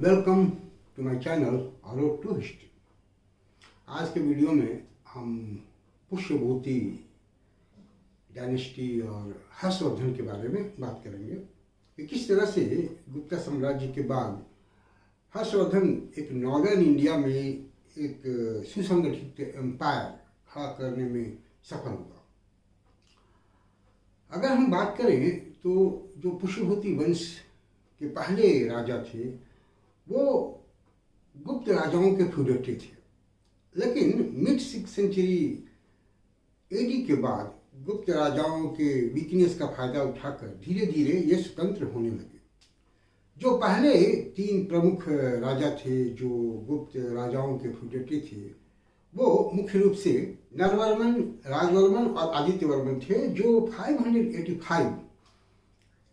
Welcome to my channel road to history. आज के video में हम पुष्यभूति डायनेस्टी और हर्षवर्धन के बारे में बात करेंगे कि किस तरह से गुप्ता साम्राज्य के बाद हर्षवर्धन एक नॉर्दर्न इंडिया में एक सुसंगठित एम्पायर खड़ा करने में सफल हुआ। अगर हम बात करें तो जो पुष्यभूति वंश के पहले राजा थे वो गुप्त राजाओं के फ्यूडेटरी थे, लेकिन मिड 6th सेंचुरी एडी के बाद गुप्त राजाओं के वीकनेस का फायदा उठाकर धीरे धीरे ये स्वतंत्र होने लगे। जो पहले 3 प्रमुख राजा थे जो गुप्त राजाओं के फ्यूडेटरी थे वो मुख्य रूप से नरवर्मन, राजवर्मन और आदित्यवर्मन थे, जो 585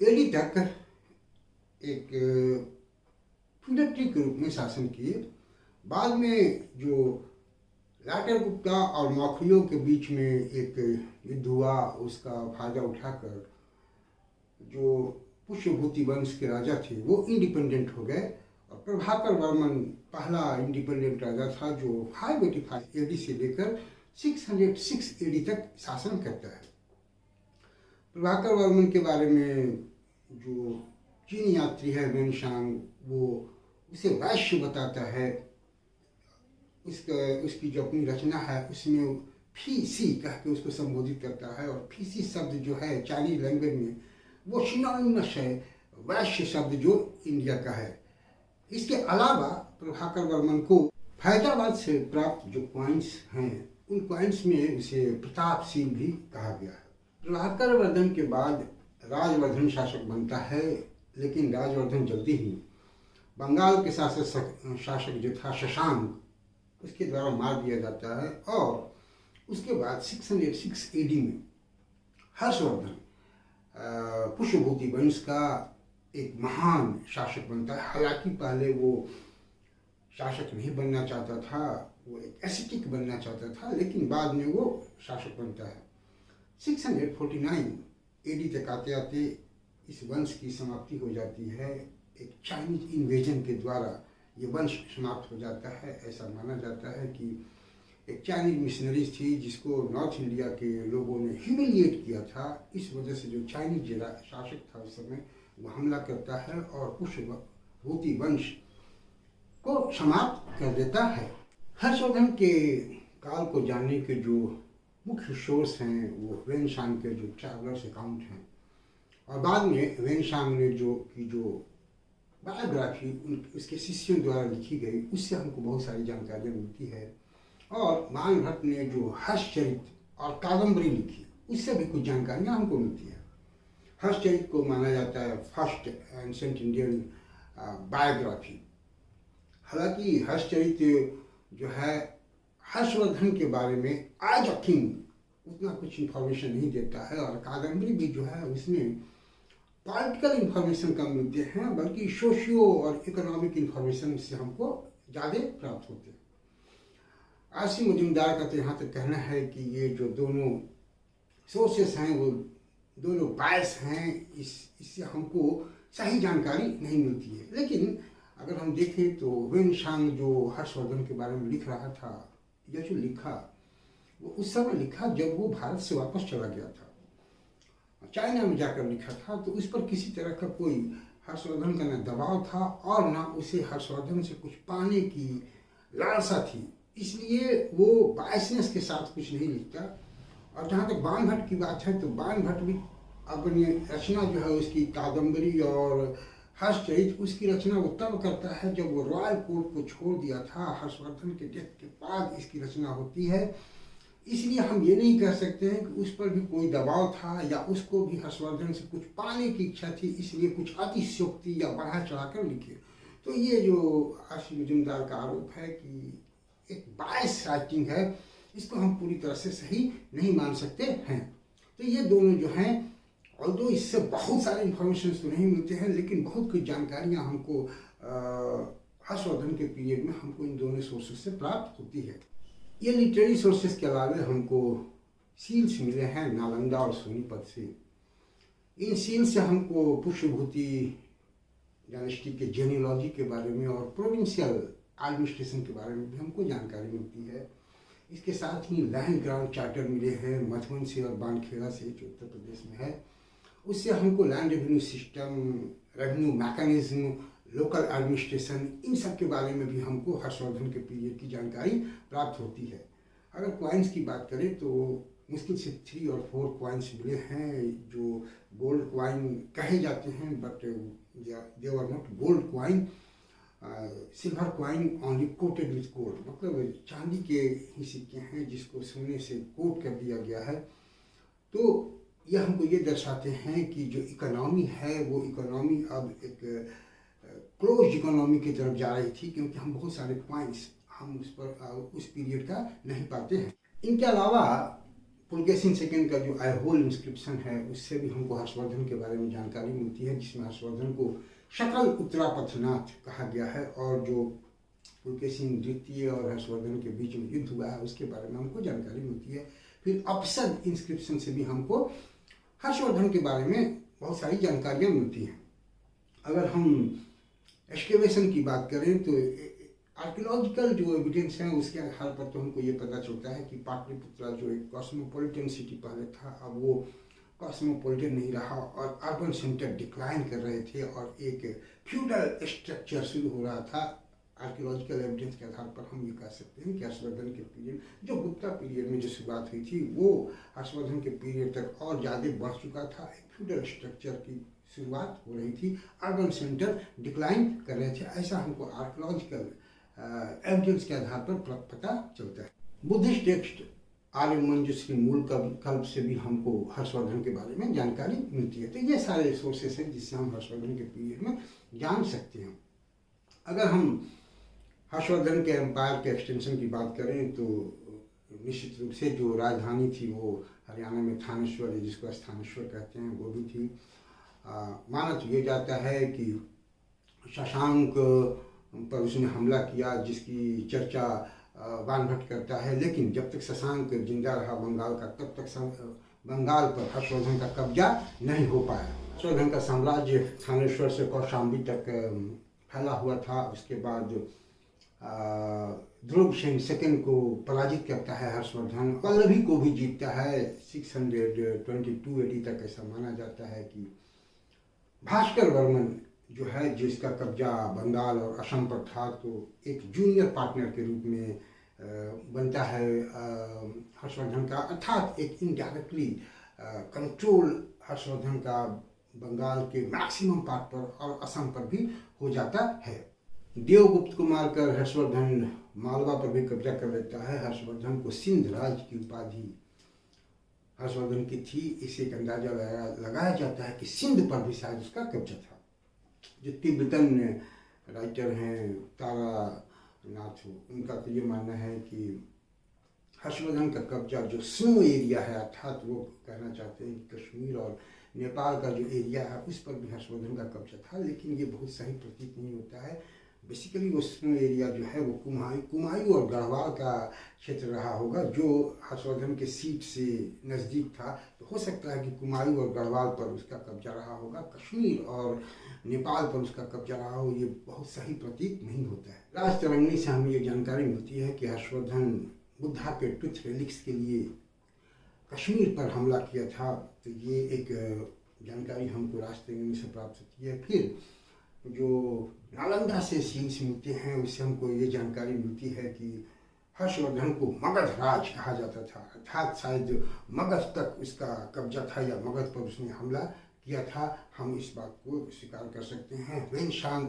एडी तक एक फ्यूडेटरी के रूप में शासन किए। बाद में जो लाटर गुप्ता और मौखियों के बीच में एक युद्ध हुआ, उसका फायदा उठाकर जो पुष्यभूति वंश के राजा थे वो इंडिपेंडेंट हो गए और प्रभाकर वर्मन पहला इंडिपेंडेंट राजा था जो 585 एडी से लेकर 606 एडी तक शासन करता है। प्रभाकर वर्मन के बारे में जो चीनी यात्री है वेनशांग वो उसे वैश्य बताता है। उसकी जो अपनी रचना है उसमें फीसी कह के उसको संबोधित करता है, और फीसी शब्द जो है चाइनीज लैंग्वेज में वो सिनोनिमस है वैश्य शब्द जो इंडिया का है। इसके अलावा प्रभाकर वर्मन को फैजाबाद से प्राप्त जो कॉइन्स हैं उन कॉइन्स में उसे प्रतापशील भी कहा गया है। प्रभाकर वर्धन के बाद राजवर्धन शासक बनता है, लेकिन राजवर्धन जल्दी ही बंगाल के शासक जो था शशांक उसके द्वारा मार दिया जाता है, और उसके बाद 606 एडी में हर्षवर्धन पुष्यभूति वंश का एक महान शासक बनता है। हालांकि पहले वो शासक नहीं बनना चाहता था, वो एक एसिटिक बनना चाहता था, लेकिन बाद में वो शासक बनता है। 649 एडी तक आते आते इस वंश की समाप्ति हो जाती है। एक चाइनीज इन्वेजन के द्वारा ये वंश समाप्त हो जाता है। ऐसा माना जाता है कि एक चाइनीज मिशनरीज थी जिसको नॉर्थ इंडिया के लोगों ने ह्यूमिलिएट किया था। इस वजह से जो चाइनीज शासक था उस समय वो हमला करता है और पुष्यभूति वंश को समाप्त कर देता है। हर्षवर्धन के काल को जानने के जो मुख्य सोर्स हैं वो वेनशांग के जो ट्रैवलर्स अकाउंट हैं, और बाद में वेनशांग ने जो बायोग्राफी उसके शिष्यों द्वारा लिखी गई उससे हमको बहुत सारी जानकारियाँ मिलती है। और मान भट्ट ने जो हर्षचरित और कादम्बरी लिखी उससे भी कुछ जानकारियाँ हमको मिलती है। हर्षचरित को माना जाता है फर्स्ट एंशिएंट इंडियन बायोग्राफी। हालांकि हर्षचरित जो है हर्षवर्धन के बारे में एज अ किंग उतना कुछ इन्फॉर्मेशन नहीं देता है, और कादम्बरी भी जो है उसमें पॉलिटिकल इन्फॉर्मेशन कम मिलते हैं, बल्कि सोशियो और इकोनॉमिक इन्फॉर्मेशन से हमको ज़्यादा प्राप्त होते हैं। आसिम मजुमदार का तो यहाँ तक कहना है कि ये जो दोनों सोर्सेस हैं वो दोनों बायस हैं, इससे हमको सही जानकारी नहीं मिलती है। लेकिन अगर हम देखें तो वेनशांग जो हर्षवर्धन के बारे में लिख रहा था, यह जो लिखा वो उस समय लिखा जब वो भारत से वापस चला गया था, चाइना में जाकर लिखा था, तो उस पर किसी तरह का कोई हर्षवर्धन का न दबाव था और ना उसे हर्षवर्धन से कुछ पाने की लालसा थी, इसलिए वो बायसनेस के साथ कुछ नहीं लिखता। और जहाँ तक बाणभट्ट की बात है तो बाणभट्ट भी अपनी रचना जो है उसकी कादम्बरी और हर्षचरित उसकी रचना वो तब करता है जब वो रॉयल कोर्ट को छोड़ दिया था। हर्षवर्धन के डेथ के बाद इसकी रचना होती है, इसलिए हम ये नहीं कह सकते हैं कि उस पर भी कोई दबाव था या उसको भी हर्षवर्धन से कुछ पाने की इच्छा थी, इसलिए कुछ अतिशयोक्ति या बढ़ा चढ़ाकर लिखे। तो ये जो आसिम मजुमदार का आरोप है कि एक बायस राइटिंग है, इसको हम पूरी तरह से सही नहीं मान सकते हैं। तो ये दोनों जो हैं, ऑल्दो इससे बहुत सारे इन्फॉर्मेशन तो नहीं मिलते हैं, लेकिन बहुत कुछ जानकारियाँ हमको हर्षवर्धन के पीरियड में हमको इन दोनों सोर्सेज से प्राप्त होती है। ये लिटरेरी सोर्सेज के अलावा हमको सील्स मिले हैं नालंदा और सोनीपत से। इन सील से हमको पुष्यभूति डायनेस्टी के जेनियोलॉजी के बारे में और प्रोविंशियल एडमिनिस्ट्रेशन के बारे में भी हमको जानकारी मिलती है। इसके साथ ही लैंड ग्रांट चार्टर मिले हैं मधुबन से और बानखेड़ा से, जो उत्तर प्रदेश में है। उससे हमको land revenue system, revenue mechanism, local administration, इन सब के बारे में भी हमको हर्षवर्धन के पीरियड की जानकारी प्राप्त होती है। अगर क्वाइंस की बात करें तो मुश्किल से 3 और 4 क्वाइंस मिले हैं जो गोल्ड क्वाइन कहे जाते हैं, but they were not gold coin. Silver coin only coated with gold, मतलब चांदी के ही सिक्के हैं जिसको सोने से कोट कर दिया गया है। तो यह हमको ये दर्शाते हैं कि जो इकोनॉमी है वो इकोनॉमी अब एक क्लोज इकोनॉमी की तरफ जा रही थी, क्योंकि हम बहुत सारे पॉइंट्स हम उस पर उस पीरियड का नहीं पाते हैं। इनके अलावा पुलकेशिन सेकंड का जो आइहोल इंस्क्रिप्शन है उससे भी हमको हर्षवर्धन के बारे में जानकारी मिलती है, जिसमें हर्षवर्धन को शकल उत्तरापथनाथ कहा गया है। और जो पुलकेशिन द्वितीय और हर्षवर्धन के बीच में युद्ध हुआ है उसके बारे में हमको जानकारी मिलती है। फिर अपसद इंस्क्रिप्शन से भी हमको हर्षवर्धन के बारे में बहुत सारी जानकारियाँ मिलती हैं। अगर हम एक्सकेवेशन की बात करें तो आर्कियोलॉजिकल जो एविडेंस है उसके आधार पर तो हमको ये पता चलता है कि पाटलिपुत्रा जो एक कॉस्मोपॉलिटन सिटी पहले था, अब वो कॉस्मोपॉलिटन नहीं रहा और अर्बन सेंटर डिक्लाइन कर रहे थे और एक फ्यूडल स्ट्रक्चर शुरू हो रहा था। आर्कियोलॉजिकल एविडेंस के आधार पर हम ये कह सकते हैं कि हर्षवर्धन के पीरियड, जो गुप्ता पीरियड में जो शुरुआत हुई थी, वो हर्षवर्धन के पीरियड तक और ज़्यादा बढ़ चुका था। एक फ्यूडल स्ट्रक्चर की शुरुआत हो रही थी, अर्बन सेंटर डिक्लाइन कर रहे थे। ऐसा हमको आर्कियोलॉजिकल एविडेंस के आधार पर पता चलता है। बुद्धिस्ट टेक्स्ट आर्य मंजूश्री मूल कल्प से भी हमको हर्षवर्धन के बारे में जानकारी मिलती है। तो ये सारे सोर्सेस हैं जिससे हम हर्षवर्धन के पीरियड में जान सकते हैं। अगर हम हर्षवर्धन के एम्पायर के एक्सटेंशन की बात करें तो निश्चित रूप से जो राजधानी थी वो हरियाणा में थानेश्वर, जिसको स्थानेश्वर कहते हैं, वो भी थी। माना तो ये जाता है कि शशांक पर उसने हमला किया, जिसकी चर्चा बाणभट्ट करता है। लेकिन जब तक शशांक जिंदा रहा बंगाल का, तब तक बंगाल पर हर्षवर्धन का कब्जा नहीं हो पाया। हर्षवर्धन का साम्राज्य थानेश्वर से कौशाम्बी तक फैला हुआ था। उसके बाद ध्रुवसेन सेकंड को पराजित करता है हर्षवर्धन, पल्लवी को भी जीतता है 622 AD तक। ऐसा माना जाता है कि भास्कर वर्मन जो है, जिसका कब्जा बंगाल और असम पर था, तो एक जूनियर पार्टनर के रूप में बनता है हर्षवर्धन का, अर्थात एक इनडायरेक्टली कंट्रोल हर्षवर्धन का बंगाल के मैक्सिमम पार्ट पर और असम पर भी हो जाता है। देवगुप्त को मारकर हर्षवर्धन मालवा पर भी कब्जा कर लेता है। हर्षवर्धन को सिंध राज की उपाधि हर्षवर्धन की थी। इसे एक अंदाजा लगाया जाता है कि सिंध पर भी शायद उसका कब्जा था। जो तिब्बतन राइटर हैं तारानाथ, उनका तो ये मानना है कि हर्षवर्धन का कब्जा जो स्नो एरिया है, अर्थात वो कहना चाहते हैं कि कश्मीर और नेपाल का जो एरिया है उस पर भी हर्षवर्धन का कब्जा था। लेकिन ये बहुत सही प्रतीत नहीं होता है। बेसिकली वो स्नो एरिया जो है वो कुमायूं और गढ़वाल का क्षेत्र रहा होगा, जो हर्षवर्धन के सीट से नज़दीक था। तो हो सकता है कि कुमायूं और गढ़वाल पर उसका कब्जा रहा होगा, कश्मीर और नेपाल पर उसका कब्जा रहा हो, ये बहुत सही प्रतीत नहीं होता है। राजतरंगिणी से हमें ये जानकारी मिलती है कि हर्षवर्धन बुद्धा के ट्रुथ रिलिक्स के लिए कश्मीर पर हमला किया था। तो ये एक जानकारी हमको राजतरंगिणी से प्राप्त होती है। फिर जो नालंदा से सीन्स मिलते हैं उससे हमको ये जानकारी मिलती है कि हर्षवर्धन को मगध राज कहा जाता था, अर्थात शायद मगध तक उसका कब्जा था या मगध पर उसने हमला किया था। हम इस बात को स्वीकार कर सकते हैं। वेनशांग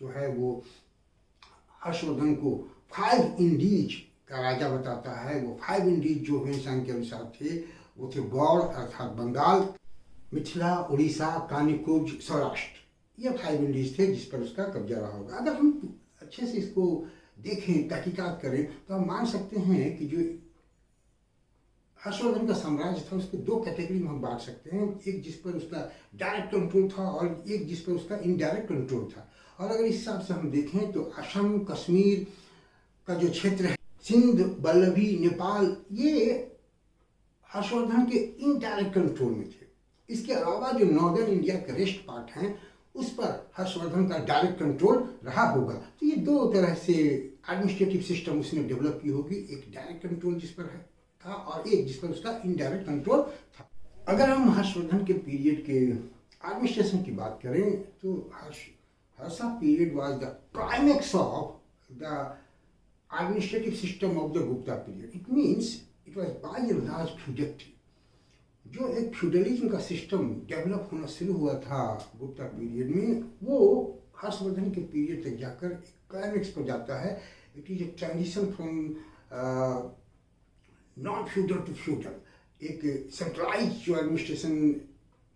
जो है वो हर्षवर्धन को 5 इंडीज का राजा बताता है। वो 5 इंडीज जो वेनशांग के अनुसार थे वो थे गौड़ अर्थात बंगाल, मिथिला, उड़ीसा, कानिकुब्ज, सौराष्ट्र। ये 5 इंडीज थे जिस पर उसका कब्जा रहा होगा। अगर हम अच्छे से इसको देखें, तहकीकात करें, तो हम मान सकते हैं कि जो हर्षवर्धन का साम्राज्य था उसको 2 कैटेगरी में हम बांट सकते हैं। एक जिस पर उसका डायरेक्ट कंट्रोल था और एक जिस पर उसका इनडायरेक्ट कंट्रोल था। और अगर इस हिसाब से हम देखें तो असम, कश्मीर का जो क्षेत्र है, सिंध, बल्लभी, नेपाल, ये हर्षवर्धन के इनडायरेक्ट कंट्रोल में थे। इसके अलावा जो नॉर्दर्न इंडिया के रेस्ट पार्ट हैं उस पर हर्षवर्धन का डायरेक्ट कंट्रोल रहा होगा। तो ये दो तरह से एडमिनिस्ट्रेटिव सिस्टम उसने डेवलप की होगी, एक डायरेक्ट कंट्रोल जिस पर है था और एक जिस पर उसका इनडायरेक्ट कंट्रोल था। अगर हम हर्षवर्धन के पीरियड के एडमिनिस्ट्रेशन की बात करें तो Harsha period was the climax of the administrative system of the Gupta period. It means it was by and large feudatory. जो एक फ्यूडलिज्म का सिस्टम डेवलप होना शुरू हुआ था गुप्ता पीरियड में, वो हर्षवर्धन के पीरियड तक जाकर एक क्लाइमेक्स पर जाता है। It is a transition from non feudal to feudal, एक सेंट्रलाइज जो एडमिनिस्ट्रेशन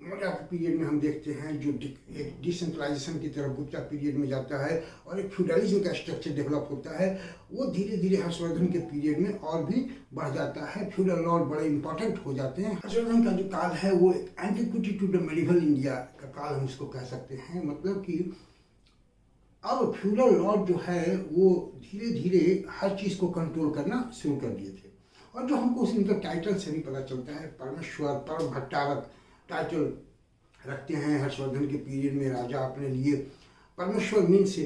मौर्य पीरियड में हम देखते हैं, जो एक डिसेंट्रलाइजेशन की तरफ गुप्ता पीरियड में जाता है और एक फ्यूडलिज्म का स्ट्रक्चर डेवलप होता है, वो धीरे धीरे हर्षवर्धन के पीरियड में और भी बढ़ जाता है। फ्यूडल लॉर्ड बड़े इंपॉर्टेंट हो जाते हैं। हर्षवर्धन का जो काल है वो एक antiquity to the medieval India का काल हम इसको कह सकते हैं। मतलब कि अब फ्यूडल लॉर्ड जो है वो धीरे धीरे हर चीज़ को कंट्रोल करना शुरू कर दिए थे। और जो हमको उनके टाइटल से भी पता चलता है, परमेश्वर, परम भट्टारक टाइटल रखते हैं हर्षवर्धन के पीरियड में राजा अपने लिए। परमेश्वर मीन्स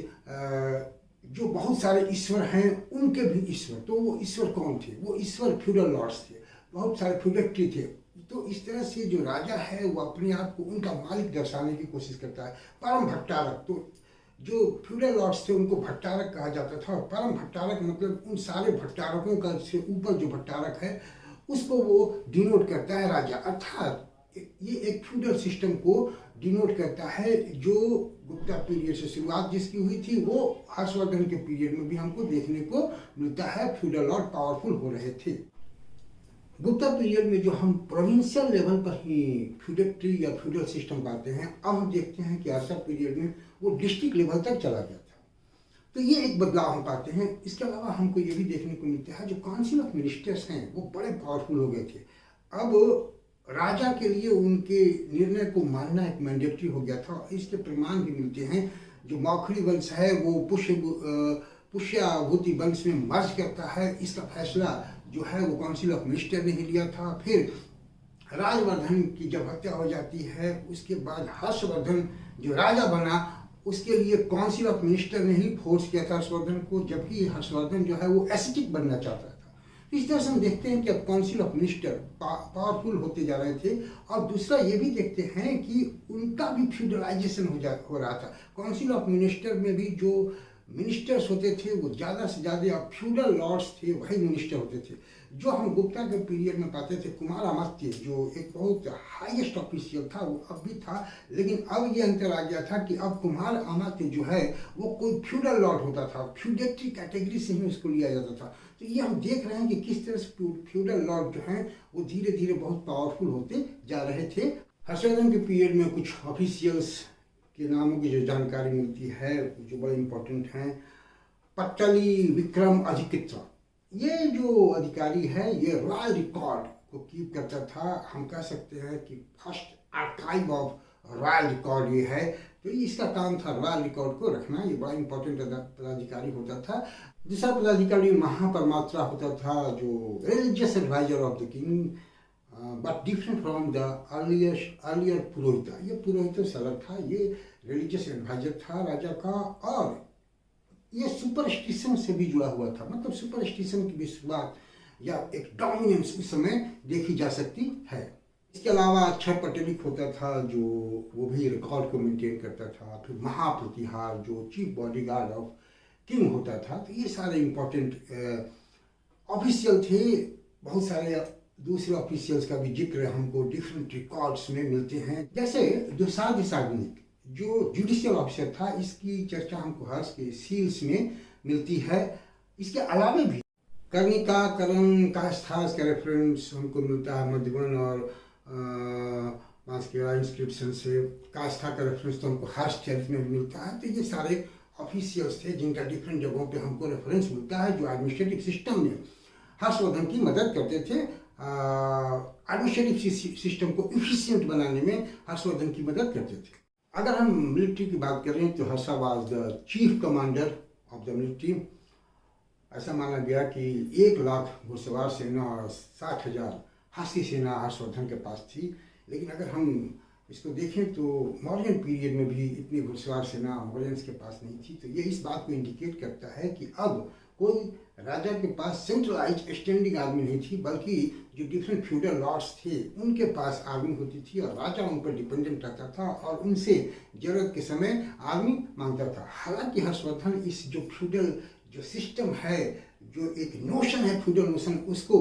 जो बहुत सारे ईश्वर हैं उनके भी ईश्वर। तो वो ईश्वर कौन थे? वो ईश्वर फ्यूडल लॉर्ड्स थे, बहुत सारे फ्यूडक्ट्री थे। तो इस तरह से जो राजा है वो अपने आप को उनका मालिक दर्शाने की कोशिश करता है। परम भट्टारक, तो जो फ्यूडल लॉर्ड्स थे उनको भट्टारक कहा जाता था, और परम भट्टारक मतलब उन सारे भट्टारकों का से ऊपर जो भट्टारक है उसको वो डिनोट करता है राजा। अर्थात ये एक फ्यूडल सिस्टम को डिनोट करता है। जो गुप्ता पीरियड से शुरुआत जिसकी हुई थी वो हर्षवर्धन के पीरियड में भी हमको देखने को मिलता है। फ्यूडल लॉर्ड पावरफुल हो रहे थे। गुप्ता पीरियड में जो हम प्रोविंशियल लेवल पर ही फ्यूडक्ट्री या फ्यूडल सिस्टम पाते हैं, अब हम देखते हैं कि हर्षा पीरियड में वो डिस्ट्रिक्ट लेवल तक चला गया था। तो ये एक बदलाव हम पाते हैं। इसके अलावा हमको ये भी देखने को मिलता है जो काउंसिल ऑफ मिनिस्टर्स हैं वो बड़े पावरफुल हो गए थे। अब राजा के लिए उनके निर्णय को मानना एक मैंडेटरी हो गया था। इसके प्रमाण भी मिलते हैं। जो मौखरी वंश है वो पुष्याभूति वंश में मर्ज करता है। इसका फैसला जो है वो काउंसिल ऑफ मिनिस्टर ने ही लिया था। फिर राजवर्धन की जब हत्या हो जाती है उसके बाद हर्षवर्धन जो राजा बना उसके लिए काउंसिल ऑफ मिनिस्टर ने ही फोर्स किया था हर्षवर्धन को, जबकि हर्षवर्धन जो है वो एसेटिक बनना चाहता था। इस तरह से हम देखते हैं कि अब काउंसिल ऑफ मिनिस्टर पावरफुल होते जा रहे थे। और दूसरा ये भी देखते हैं कि उनका भी फ्यूडलाइजेशन हो रहा था। काउंसिल ऑफ मिनिस्टर में भी जो मिनिस्टर्स होते थे वो ज़्यादा से ज़्यादा फ्यूडल लॉर्ड्स थे, वही मिनिस्टर होते थे। जो हम गुप्ता के पीरियड में पाते थे, कुमार अमात्य जो एक बहुत हाईएस्ट ऑफिशियल था वो अब भी था, लेकिन अब ये अंतर आ गया था कि अब कुमार अमात्य जो है वो कोई फ्यूडल लॉर्ड होता था, फ्यूडेटरी कैटेगरी से ही उसको लिया जाता था। तो ये हम देख रहे हैं कि किस तरह से फ्यूडल लॉर्ड जो हैं वो धीरे धीरे बहुत पावरफुल होते जा रहे थे। हर्षवर्धन के पीरियड में कुछ ऑफिशियल्स के नामों की जो जानकारी मिलती है जो बड़े इंपॉर्टेंट हैं। पट्टली विक्रम अधिकृत, ये जो अधिकारी है ये रॉयल रिकॉर्ड को कीप करता था। हम कह सकते हैं कि first archive of royal record ये है। तो इसका काम था रॉयल रिकॉर्ड को रखना। ये बड़ा इंपॉर्टेंट पदाधिकारी होता था। दूसरा पदाधिकारी महापरमात्रा होता था जो religious adviser of the king, but different from the earlier purohita. ये पुरोहितों से अलग था, ये रिलीजियस एडवाइजर था राजा का। और ये सुपरस्टिशन से भी जुड़ा हुआ था। मतलब सुपरस्टिशन की विश्वास या एक डोमिनेंस उस समय देखी जा सकती है। इसके अलावा अक्षय पटेलिक होता था जो वो भी रिकॉर्ड को मेंटेन करता था। फिर महाप्रतिहार जो चीफ बॉडीगार्ड ऑफ किंग होता था। तो ये सारे इंपॉर्टेंट ऑफिशियल थे। बहुत सारे दूसरे ऑफिशियल्स का भी जिक्र हमको डिफरेंट रिकॉर्ड्स में मिलते हैं। जैसे दुसाध साग्निक जो जुडिशियल ऑफिसर था, इसकी चर्चा हमको हर्ष के सील्स में मिलती है। इसके अलावा भी कर्णिका करण कास्थास का रेफरेंस हमको मिलता है मधुबन और मास्केरा इंस्क्रिप्शन से। कास्था का रेफरेंस तो हमको हर्ष चरित में भी मिलता है। तो ये सारे ऑफिशियल्स थे जिनका डिफरेंट जगहों पे हमको रेफरेंस मिलता है, जो एडमिनिस्ट्रेटिव सिस्टम में हर्षवर्धन की मदद करते थे। एडमिनिस्ट्रेटिव सिस्टम को इफिशिएंट बनाने में हर्षवर्धन की मदद करते थे। अगर हम मिलिट्री की बात करें तो Harsha was the chief commander of the military. ऐसा माना गया कि 1 लाख घुड़सवार सेना और 60,000 हाथी सेना हर्षवर्धन के पास थी। लेकिन अगर हम इसको देखें तो मौर्यन पीरियड में भी इतनी घुड़सवार सेना मौर्यंस के पास नहीं थी। तो ये इस बात को इंडिकेट करता है कि अब कोई राजा के पास सेंट्रलाइज स्टैंडिंग आर्मी नहीं थी, बल्कि जो डिफरेंट फ्यूडल लॉर्ड्स थे उनके पास आर्मी होती थी और राजा उन पर डिपेंडेंट रहता था और उनसे जरूरत के समय आर्मी मांगता था। हालांकि हर्षवर्धन इस जो फ्यूडल जो सिस्टम है, जो एक नोशन है फ्यूडल नोशन, उसको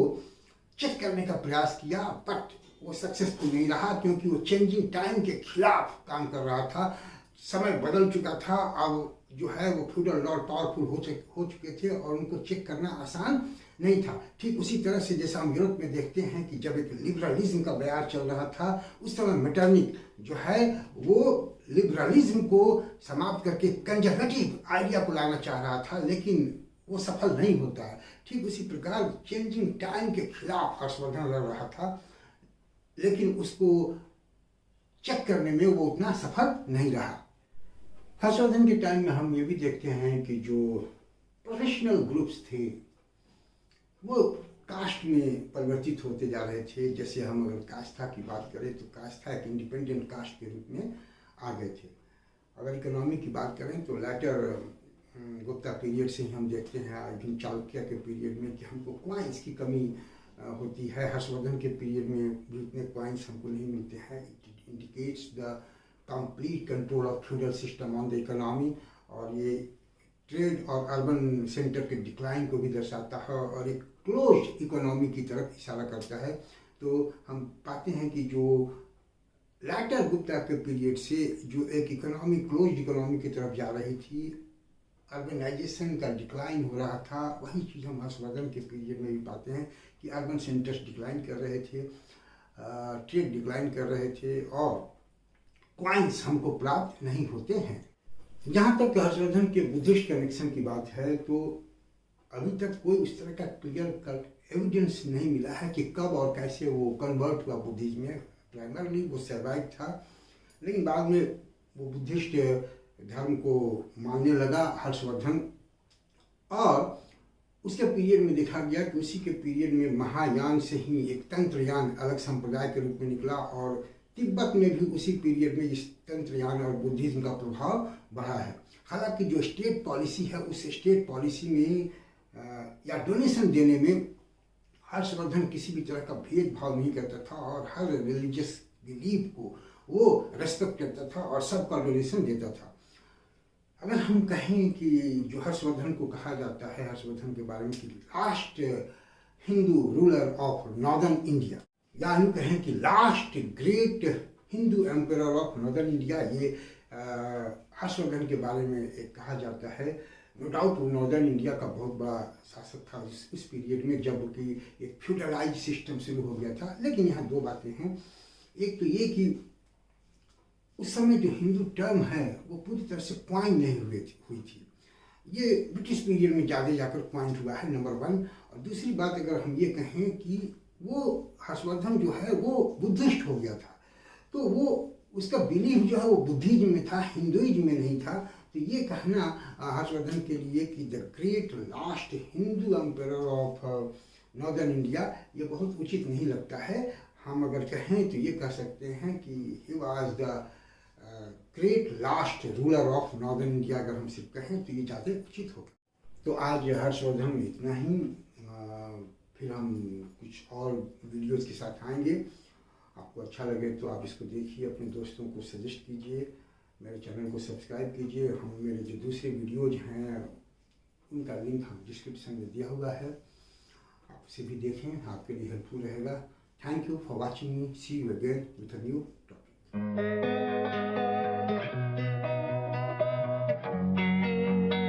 चेक करने का प्रयास किया, बट वो सक्सेसफुल नहीं रहा, क्योंकि वो चेंजिंग टाइम के खिलाफ काम कर रहा था। समय बदल चुका था, अब जो है वो फ्यूडल लॉर्ड पावरफुल हो चुके थे और उनको चेक करना आसान नहीं था। ठीक उसी तरह से जैसा हम यूरोप में देखते हैं कि जब एक लिबरलिज्म का बयार चल रहा था, उस समय मेटरनिक जो है वो लिबरलिज्म को समाप्त करके कंजर्वेटिव आइडिया को लाना चाह रहा था, लेकिन वो सफल नहीं होता है। ठीक उसी प्रकार चेंजिंग टाइम के खिलाफ हर्षवर्धन लड़ रहा था, लेकिन उसको चेक करने में वो उतना सफल नहीं रहा। हर्षवर्धन के टाइम में हम ये भी देखते हैं कि जो प्रोफेशनल ग्रुप्स थे वो कास्ट में परिवर्तित होते जा रहे थे। जैसे हम अगर कास्था की बात करें तो कास्था एक इंडिपेंडेंट कास्ट के रूप में आ गए थे। अगर इकोनॉमी की बात करें तो लेटर गुप्ता पीरियड से ही हम देखते हैं, अर्जुन चालुक्य के पीरियड में, कि हमको क्वाइंस की कमी होती है। हर्षवर्धन के पीरियड में भी इतने क्वाइंस हमको नहीं मिलते हैं। It indicates the complete control of feudal system on the economy, और ये ट्रेड और अर्बन सेंटर के डिक्लाइन को भी दर्शाता है और एक क्लोज्ड इकोनॉमी की तरफ इशारा करता है। तो हम पाते हैं कि जो लेटर गुप्ता के पीरियड से जो एक इकोनॉमी क्लोज्ड इकोनॉमी की तरफ जा रही थी, अर्बनाइजेशन का डिक्लाइन हो रहा था, वही चीज़ हम हर्षवर्धन के पीरियड में भी पाते हैं कि अर्बन सेंटर्स डिक्लाइन कर रहे थे, ट्रेड डिक्लाइन कर रहे थे और क्वाइंस हमको प्राप्त नहीं होते हैं। जहाँ तक हर्षवर्धन के बुद्धिस्ट कनेक्शन की बात है, तो अभी तक कोई उस तरह का क्लियर कट एविडेंस नहीं मिला है कि कब और कैसे वो कन्वर्ट हुआ बुद्धिज्म में। प्राइमरली वो सैवाइक था, लेकिन बाद में वो बुद्धिस्ट धर्म को मानने लगा हर्षवर्धन, और उसके पीरियड में देखा गया कि उसी के पीरियड में महायान से ही एक तंत्रयान अलग संप्रदाय के रूप में निकला, और तिब्बत में भी उसी पीरियड में इस तंत्रयान और बुद्धिज्म का प्रभाव बढ़ा है। हालांकि जो स्टेट पॉलिसी है, उस स्टेट पॉलिसी में या डोनेशन देने में हर्षवर्धन किसी भी तरह का भेदभाव नहीं करता था और हर रिलीजियस बिलीफ को वो रेस्पेक्ट करता था और सबका डोनेशन देता था। अगर हम कहें कि जो हर्षवर्धन को कहा जाता है, हर्षवर्धन के बारे में, कि last Hindu ruler of northern India, या यूँ कहें कि last great Hindu emperor of northern India, ये हर्षवर्धन के बारे में एक कहा जाता है। नो डाउट वो नॉर्दर्न इंडिया का बहुत बड़ा शासक था इस पीरियड में, जब कि एक फ्यूडलाइज सिस्टम शुरू हो गया था। लेकिन यहाँ दो बातें हैं। एक तो ये कि उस समय जो हिंदू टर्म है वो पूरी तरह से क्वाइन नहीं हुई थी। ये ब्रिटिश पीरियड में ज़्यादा जाकर क्वाइन हुआ है, नंबर वन। और दूसरी बात, अगर हम ये कहें कि वो हर्षवर्धन जो है वो बुद्धिस्ट हो गया था, तो वो उसका बिलीफ जो है वो बुद्धिज्म में था, हिंदुइज्म में नहीं था। तो ये कहना हर्षवर्धन के लिए कि the great last Hindu emperor of northern India, ये बहुत उचित नहीं लगता है। हम अगर कहें तो ये कह सकते हैं कि he was the great last ruler of northern India. अगर हम सिर्फ कहें तो ये ज़्यादा उचित होगा। तो आज हर्षवर्धन में इतना ही। फिर हम कुछ और वीडियोज़ के साथ आएंगे। आपको अच्छा लगे तो आप इसको देखिए, अपने दोस्तों को सजेस्ट कीजिए, मेरे चैनल को सब्सक्राइब कीजिए। हम मेरे जो दूसरे वीडियोज़ हैं उनका लिंक हम डिस्क्रिप्शन में दिया हुआ है, आप उसे भी देखें, आपके लिए हेल्पफुल रहेगा। Thank you for watching me. See you again with a new